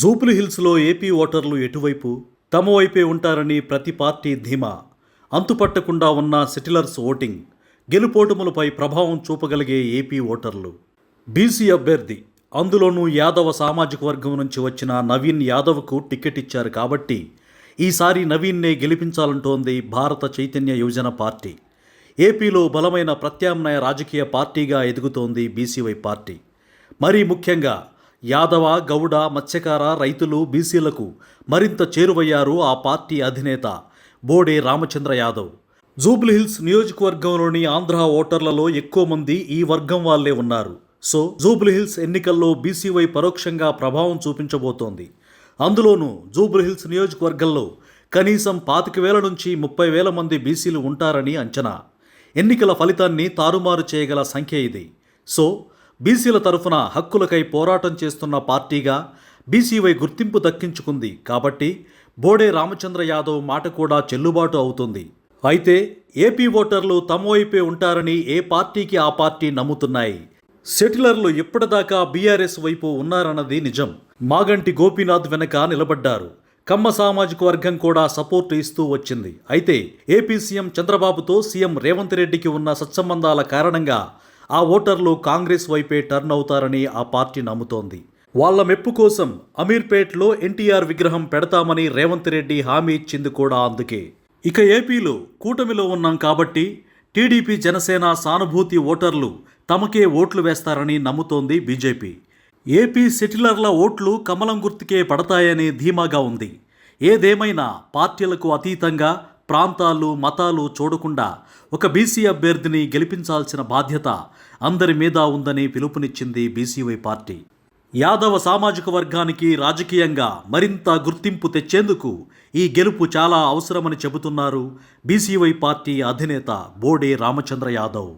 జూబ్లీహిల్స్లో ఏపీ ఓటర్లు ఎటువైపు? తమ వైపే ఉంటారని ప్రతి పార్టీ ధీమా. అంతుపట్టకుండా ఉన్న సెటిలర్స్ ఓటింగ్. గెలుపోటములపై ప్రభావం చూపగలిగే ఏపీ ఓటర్లు. బీసీ అభ్యర్థి, అందులోనూ యాదవ సామాజిక వర్గం నుంచి వచ్చిన నవీన్ యాదవ్కు టికెట్ ఇచ్చారు కాబట్టి ఈసారి నవీన్నే గెలిపించాలంటోంది భారత చైతన్య యువజన పార్టీ. ఏపీలో బలమైన ప్రత్యామ్నాయ రాజకీయ పార్టీగా ఎదుగుతోంది బీసీవై పార్టీ. మరీ ముఖ్యంగా యాదవ, గౌడ, మత్స్యకార, రైతులు, బీసీలకు మరింత చేరువయ్యారు ఆ పార్టీ అధినేత బోడే రామచంద్ర యాదవ్. జూబ్లీహిల్స్ నియోజకవర్గంలోని ఆంధ్ర ఓటర్లలో ఎక్కువ మంది ఈ వర్గం వాళ్లే ఉన్నారు. సో జూబ్లీహిల్స్ ఎన్నికల్లో బీసీవై పరోక్షంగా ప్రభావం చూపించబోతోంది. అందులోనూ జూబ్లీహిల్స్ నియోజకవర్గంలో కనీసం 25,000 నుంచి 30,000 మంది బీసీలు ఉంటారని అంచనా. ఎన్నికల ఫలితాన్ని తారుమారు చేయగల సంఖ్య ఇది. సో బీసీల తరఫున హక్కులకై పోరాటం చేస్తున్న పార్టీగా బీసీవై గుర్తింపు దక్కించుకుంది కాబట్టి బోడే రామచంద్ర యాదవ్ మాట కూడా చెల్లుబాటు అవుతుంది. అయితే ఏపీ ఓటర్లు తమ వైపే ఉంటారని ఏ పార్టీకి ఆ పార్టీ నమ్ముతున్నాయి. సెటిలర్లు ఇప్పటిదాకా బీఆర్ఎస్ వైపు ఉన్నారన్నది నిజం. మాగంటి గోపీనాథ్ వెనక నిలబడ్డారు. కమ్మ సామాజిక వర్గం కూడా సపోర్టు ఇస్తూ వచ్చింది. అయితే ఏపీ సీఎం చంద్రబాబుతో సీఎం రేవంత్ రెడ్డికి ఉన్న సత్సంబంధాల కారణంగా ఆ ఓటర్లు కాంగ్రెస్ వైపే టర్న్ అవుతారని ఆ పార్టీ నమ్ముతోంది. వాళ్ల మెప్పు కోసం అమీర్పేట్లో ఎన్టీఆర్ విగ్రహం పెడతామని రేవంత్ రెడ్డి హామీ ఇచ్చింది కూడా అందుకే. ఇక ఏపీలో కూటమిలో ఉన్నాం కాబట్టి టీడీపీ, జనసేన సానుభూతి ఓటర్లు తమకే ఓట్లు వేస్తారని నమ్ముతోంది బీజేపీ. ఏపీ సెటిలర్ల ఓట్లు కమలం గుర్తుకే పడతాయని ధీమాగా ఉంది. ఏదేమైనా పార్టీలకు అతీతంగా ప్రాంతాలు, మతాలు చూడకుండా ఒక బీసీ అభ్యర్థిని గెలిపించాల్సిన బాధ్యత అందరి మీద ఉందని పిలుపునిచ్చింది బీసీవై పార్టీ. యాదవ సామాజిక వర్గానికి రాజకీయంగా మరింత గుర్తింపు తెచ్చేందుకు ఈ గెలుపు చాలా అవసరమని చెబుతున్నారు బీసీవై పార్టీ అధినేత బోడే రామచంద్ర యాదవ్.